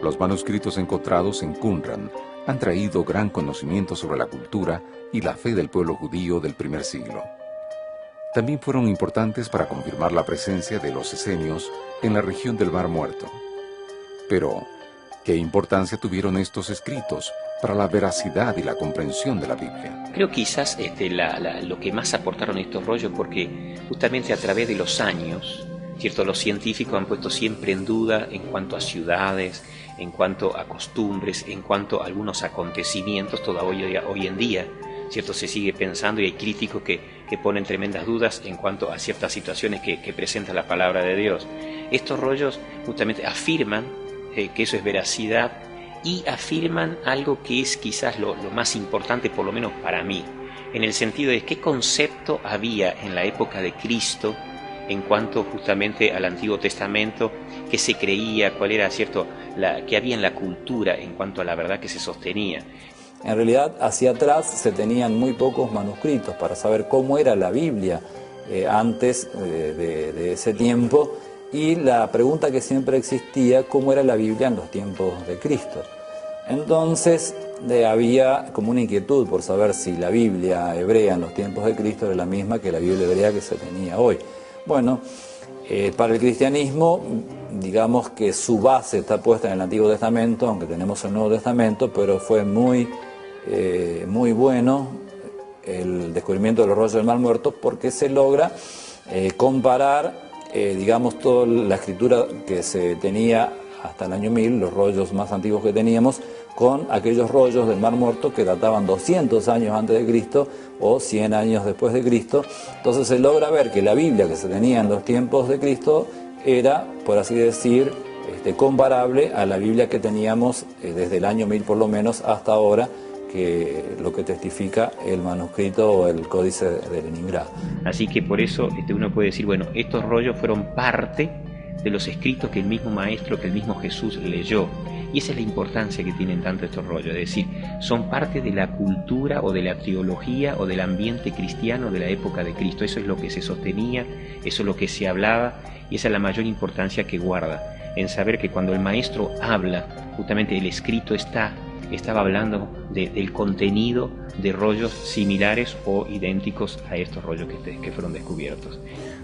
Los manuscritos encontrados en Qumran han traído gran conocimiento sobre la cultura y la fe del pueblo judío del primer siglo. También fueron importantes para confirmar la presencia de los esenios en la región del Mar Muerto. Pero, ¿qué importancia tuvieron estos escritos para la veracidad y la comprensión de la Biblia? Creo quizás lo que más aportaron estos rollos, porque justamente a través de los años, ¿cierto?, los científicos han puesto siempre en duda en cuanto a ciudades, en cuanto a costumbres, en cuanto a algunos acontecimientos. Todavía hoy en día, ¿cierto?, se sigue pensando, y hay críticos que ponen tremendas dudas en cuanto a ciertas situaciones que presenta la palabra de Dios. Estos rollos justamente afirman que eso es veracidad, y afirman algo que es quizás lo más importante, por lo menos para mí, en el sentido de qué concepto había en la época de Cristo en cuanto justamente al Antiguo Testamento, qué se creía, cuál era, ¿cierto?, que había en la cultura en cuanto a la verdad que se sostenía. En realidad, hacia atrás se tenían muy pocos manuscritos para saber cómo era la Biblia antes de ese tiempo, y la pregunta que siempre existía, ¿cómo era la Biblia en los tiempos de Cristo? Entonces había como una inquietud por saber si la Biblia hebrea en los tiempos de Cristo era la misma que la Biblia hebrea que se tenía hoy. Bueno, para el cristianismo, digamos que su base está puesta en el Antiguo Testamento, aunque tenemos el Nuevo Testamento, pero fue muy bueno el descubrimiento de los rollos del Mar Muerto, porque se logra comparar digamos, toda la escritura que se tenía hasta el año 1000, los rollos más antiguos que teníamos, con aquellos rollos del Mar Muerto que databan 200 años antes de Cristo o 100 años después de Cristo. Entonces se logra ver que la Biblia que se tenía en los tiempos de Cristo era, por así decir, comparable a la Biblia que teníamos desde el año 1000 por lo menos hasta ahora, que lo que testifica el manuscrito o el códice de Leningrado. Así que por eso uno puede decir, bueno, estos rollos fueron parte de los escritos que el mismo Maestro, que el mismo Jesús leyó. Y esa es la importancia que tienen tanto estos rollos, es decir, son parte de la cultura o de la teología o del ambiente cristiano de la época de Cristo. Eso es lo que se sostenía, eso es lo que se hablaba, y esa es la mayor importancia que guarda, en saber que cuando el Maestro habla, justamente el escrito estaba hablando del contenido de rollos similares o idénticos a estos rollos que fueron descubiertos.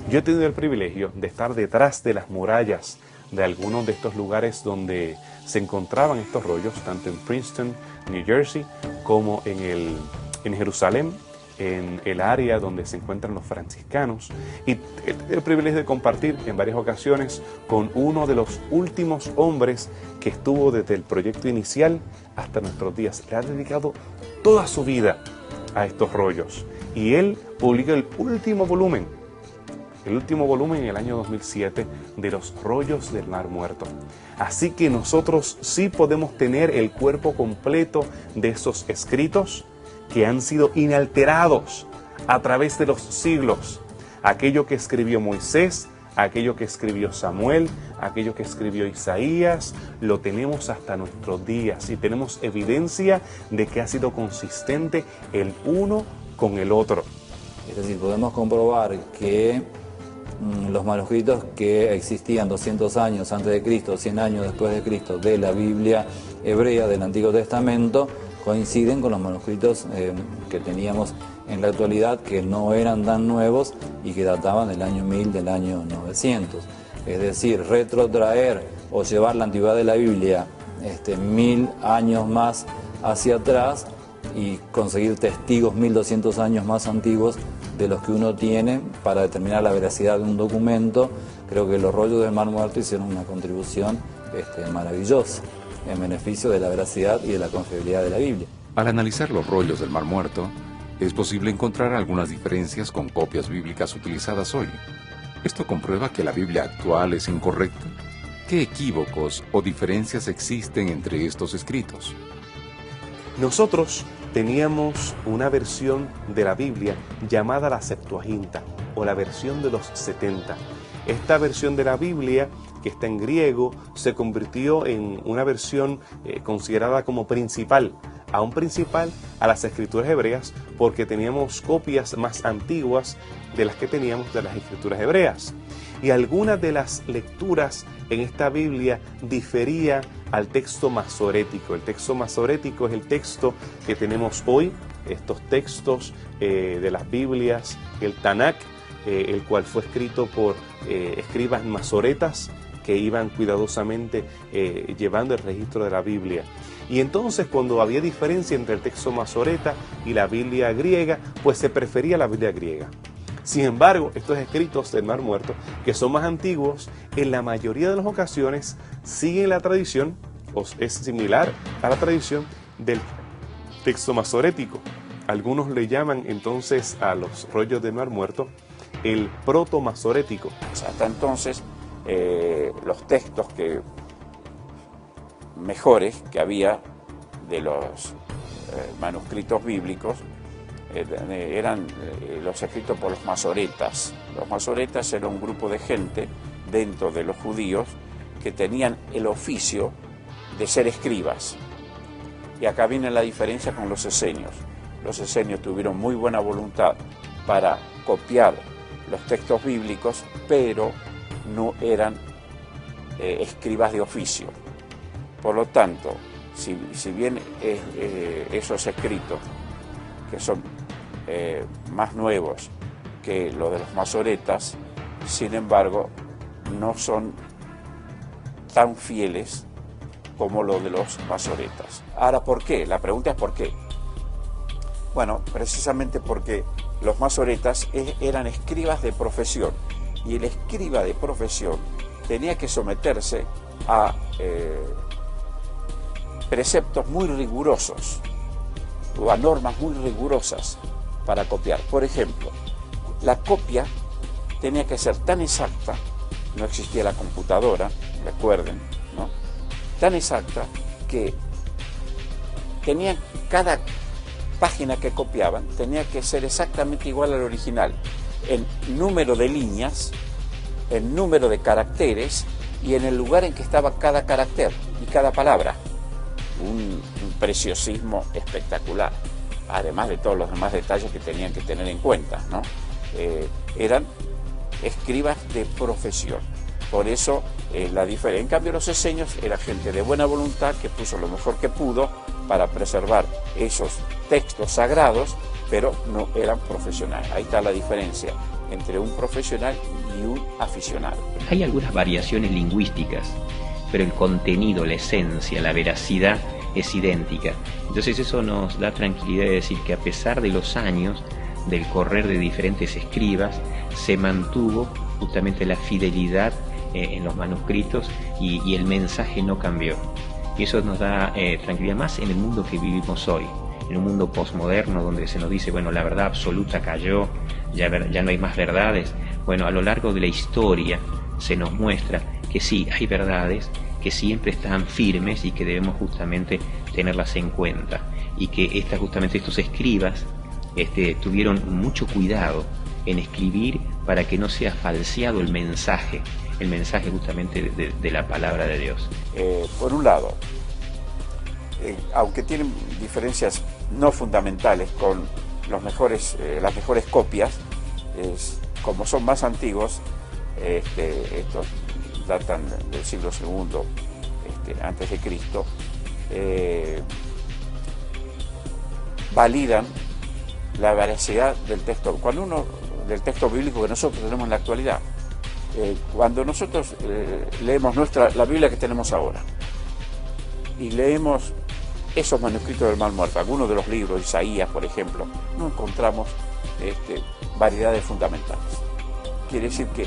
Yo he tenido el privilegio de estar detrás de las murallas de algunos de estos lugares donde se encontraban estos rollos, tanto en Princeton, New Jersey, como en Jerusalén, en el área donde se encuentran los franciscanos, y he tenido el privilegio de compartir en varias ocasiones con uno de los últimos hombres que estuvo desde el proyecto inicial hasta nuestros días. Le ha dedicado toda su vida a estos rollos, y él publicó el último volumen en el año 2007 de los rollos del Mar Muerto. Así que nosotros sí podemos tener el cuerpo completo de esos escritos que han sido inalterados a través de los siglos. Aquello que escribió Moisés, aquello que escribió Samuel, aquello que escribió Isaías, lo tenemos hasta nuestros días, y tenemos evidencia de que ha sido consistente el uno con el otro. Es decir, podemos comprobar que los manuscritos que existían 200 años antes de Cristo, 100 años después de Cristo, de la Biblia hebrea del Antiguo Testamento, coinciden con los manuscritos que teníamos en la actualidad, que no eran tan nuevos y que databan del año 1000, del año 900. Es decir, retrotraer o llevar la antigüedad de la Biblia 1000 años más hacia atrás y conseguir testigos 1200 años más antiguos de los que uno tiene para determinar la veracidad de un documento. Creo que los rollos del Mar Muerto hicieron una contribución maravillosa en beneficio de la veracidad y de la confiabilidad de la Biblia. Al analizar los rollos del Mar Muerto, es posible encontrar algunas diferencias con copias bíblicas utilizadas hoy. ¿Esto comprueba que la Biblia actual es incorrecta? ¿Qué equívocos o diferencias existen entre estos escritos? Nosotros teníamos una versión de la Biblia llamada la Septuaginta, o la versión de los 70. Esta versión de la Biblia, que está en griego, se convirtió en una versión considerada como principal, aún principal a las escrituras hebreas, porque teníamos copias más antiguas de las que teníamos de las escrituras hebreas. y algunas de las lecturas en esta Biblia difería al texto masorético. El texto masorético es el texto que tenemos hoy, estos textos de las Biblias, el Tanakh, el cual fue escrito por escribas masoretas que iban cuidadosamente llevando el registro de la Biblia. Y entonces, cuando había diferencia entre el texto masoreta y la Biblia griega, pues se prefería la Biblia griega. Sin embargo, estos escritos del Mar Muerto, que son más antiguos, en la mayoría de las ocasiones siguen la tradición, o es similar a la tradición del texto masorético. Algunos le llaman entonces a los rollos del Mar Muerto el proto-masorético. Hasta entonces, los textos mejores que había de los manuscritos bíblicos eran los escritos por los masoretas. Los masoretas eran un grupo de gente dentro de los judíos que tenían el oficio de ser escribas. Y acá viene la diferencia con los esenios. Los esenios tuvieron muy buena voluntad para copiar los textos bíblicos, pero no eran escribas de oficio. Por lo tanto, si bien esos escritos, que son más nuevos que los de los masoretas, sin embargo, no son tan fieles como los de los masoretas. Ahora, ¿por qué? La pregunta es ¿por qué? Bueno, precisamente porque los masoretas eran escribas de profesión, y el escriba de profesión tenía que someterse a preceptos muy rigurosos o a normas muy rigurosas para copiar. Por ejemplo, la copia tenía que ser tan exacta, no existía la computadora, recuerden, ¿no? Tan exacta que cada página que copiaban tenía que ser exactamente igual al original, en número de líneas, en número de caracteres y en el lugar en que estaba cada carácter y cada palabra. Un preciosismo espectacular, además de todos los demás detalles que tenían que tener en cuenta, ¿no? Eran escribas de profesión. Por eso la diferencia. En cambio, los esenios era gente de buena voluntad que puso lo mejor que pudo para preservar esos textos sagrados, pero no eran profesionales. Ahí está la diferencia entre un profesional y un aficionado. Hay algunas variaciones lingüísticas, pero el contenido, la esencia, la veracidad es idéntica. Entonces eso nos da tranquilidad de decir que a pesar de los años, del correr de diferentes escribas, se mantuvo justamente la fidelidad en los manuscritos y el mensaje no cambió. Y eso nos da tranquilidad más en el mundo que vivimos hoy, en un mundo posmoderno donde se nos dice, bueno, la verdad absoluta cayó, ya no hay más verdades. Bueno, a lo largo de la historia se nos muestra que sí, hay verdades que siempre están firmes y que debemos justamente tenerlas en cuenta, y que justamente estos escribas tuvieron mucho cuidado en escribir para que no sea falseado el mensaje justamente de la palabra de Dios. Por un lado, aunque tienen diferencias no fundamentales con las mejores copias, como son más antiguos, estos datan del siglo II antes de Cristo, validan la veracidad del texto. Del texto bíblico que nosotros tenemos en la actualidad. Cuando nosotros leemos la Biblia que tenemos ahora y leemos esos manuscritos del Mar Muerto, algunos de los libros, Isaías, por ejemplo, no encontramos variedades fundamentales. Quiere decir que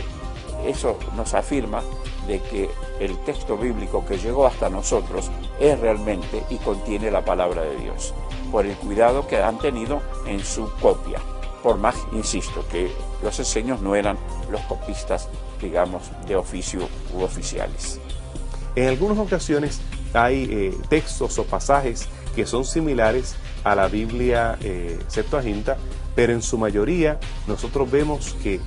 eso nos afirma de que el texto bíblico que llegó hasta nosotros es realmente y contiene la palabra de Dios, por el cuidado que han tenido en su copia. Por más, insisto, que los esenios no eran los copistas, digamos, de oficio u oficiales. En algunas ocasiones hay textos o pasajes que son similares a la Biblia Septuaginta, pero en su mayoría nosotros vemos que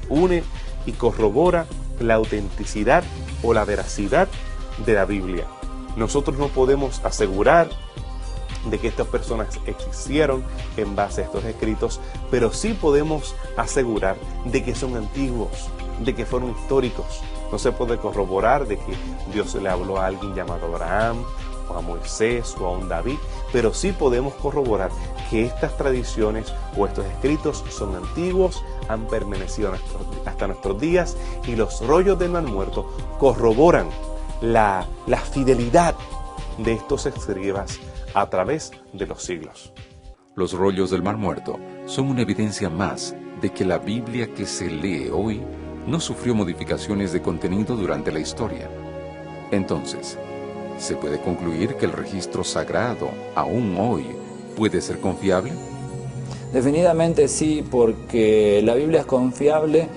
une y corrobora la autenticidad o la veracidad de la Biblia. Nosotros no podemos asegurar de que estas personas existieron en base a estos escritos, pero sí podemos asegurar de que son antiguos, de que fueron históricos. No se puede corroborar de que Dios le habló a alguien llamado Abraham, o a Moisés, o a un David, pero sí podemos corroborar que estas tradiciones o estos escritos son antiguos, han permanecido hasta nuestros días, y los rollos del Mar Muerto corroboran la fidelidad de estos escribas a través de los siglos. Los rollos del Mar Muerto son una evidencia más de que la Biblia que se lee hoy no sufrió modificaciones de contenido durante la historia. Entonces, ¿se puede concluir que el registro sagrado, aún hoy, puede ser confiable? Definitivamente sí, porque la Biblia es confiable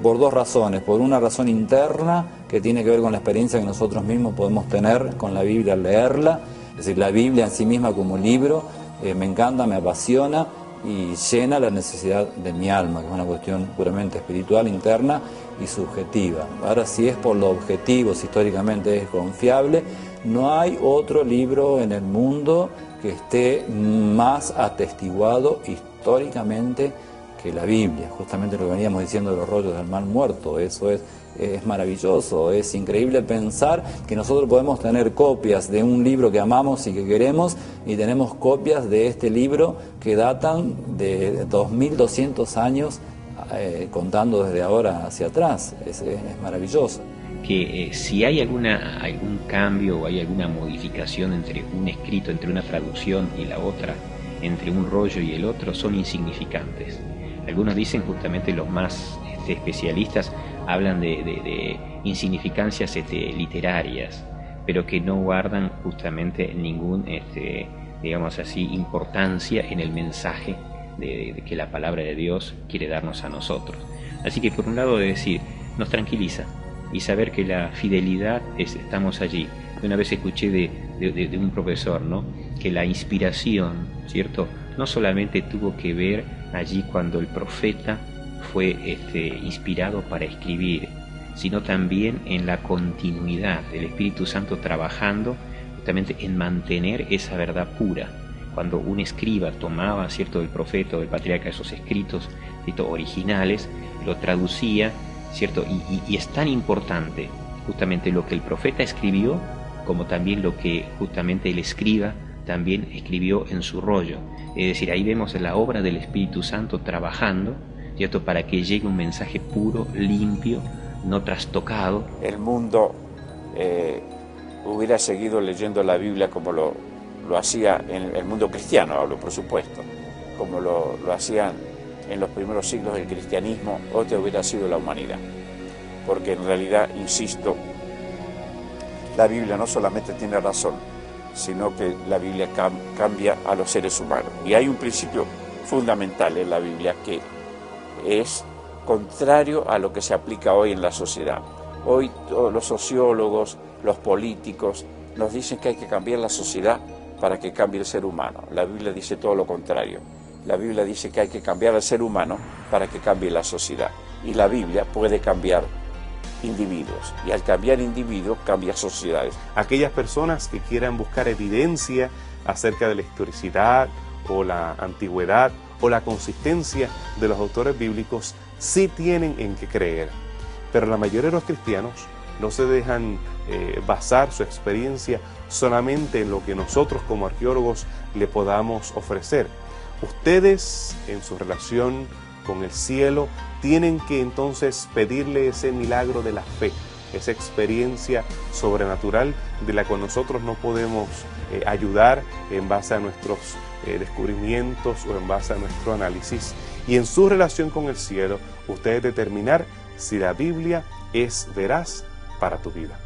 por dos razones. Por una razón interna, que tiene que ver con la experiencia que nosotros mismos podemos tener con la Biblia al leerla. Es decir, la Biblia en sí misma como libro me encanta, me apasiona y llena la necesidad de mi alma, que es una cuestión puramente espiritual, interna y subjetiva. Ahora, si es por lo objetivo, si históricamente es confiable, no hay otro libro en el mundo que esté más atestiguado históricamente que la Biblia. Justamente lo que veníamos diciendo de los rollos del Mar Muerto, eso es maravilloso, es increíble pensar que nosotros podemos tener copias de un libro que amamos y que queremos, y tenemos copias de este libro que datan de 2200 años, contando desde ahora hacia atrás. Es maravilloso. Que si hay algún cambio o hay alguna modificación entre un escrito, entre una traducción y la otra, entre un rollo y el otro, son insignificantes. Algunos dicen, justamente los más especialistas, hablan de insignificancias literarias, pero que no guardan justamente ningún, digamos así, importancia en el mensaje de que la palabra de Dios quiere darnos a nosotros. Así que por un lado, de decir, nos tranquiliza, y saber que la fidelidad estamos allí. Una vez escuché de un profesor, ¿no?, que la inspiración, ¿cierto?, no solamente tuvo que ver allí cuando el profeta fue inspirado para escribir, sino también en la continuidad del Espíritu Santo trabajando justamente en mantener esa verdad pura. Cuando un escriba tomaba, ¿cierto?, del profeta o del patriarca esos escritos, ¿cierto?, originales, lo traducía, ¿cierto? Y es tan importante justamente lo que el profeta escribió, como también lo que justamente el escriba también escribió en su rollo. Es decir, ahí vemos la obra del Espíritu Santo trabajando, ¿cierto?, para que llegue un mensaje puro, limpio, no trastocado. El mundo hubiera seguido leyendo la Biblia como lo hacía en el mundo cristiano, hablo por supuesto, como lo hacían en los primeros siglos del cristianismo, otra hubiera sido la humanidad. Porque en realidad, insisto, la Biblia no solamente tiene razón, sino que la Biblia cambia a los seres humanos. Y hay un principio fundamental en la Biblia que es contrario a lo que se aplica hoy en la sociedad. Hoy todos los sociólogos, los políticos, nos dicen que hay que cambiar la sociedad para que cambie el ser humano. La Biblia dice todo lo contrario. La Biblia dice que hay que cambiar al ser humano para que cambie la sociedad. Y la Biblia puede cambiar individuos. Y al cambiar individuos, cambia sociedades. Aquellas personas que quieran buscar evidencia acerca de la historicidad o la antigüedad o la consistencia de los autores bíblicos, sí tienen en qué creer. Pero la mayoría de los cristianos no se dejan basar su experiencia solamente en lo que nosotros como arqueólogos le podamos ofrecer. Ustedes, en su relación con el cielo, tienen que entonces pedirle ese milagro de la fe, esa experiencia sobrenatural de la que nosotros no podemos ayudar en base a nuestros descubrimientos o en base a nuestro análisis. Y en su relación con el cielo, ustedes determinar si la Biblia es veraz para tu vida.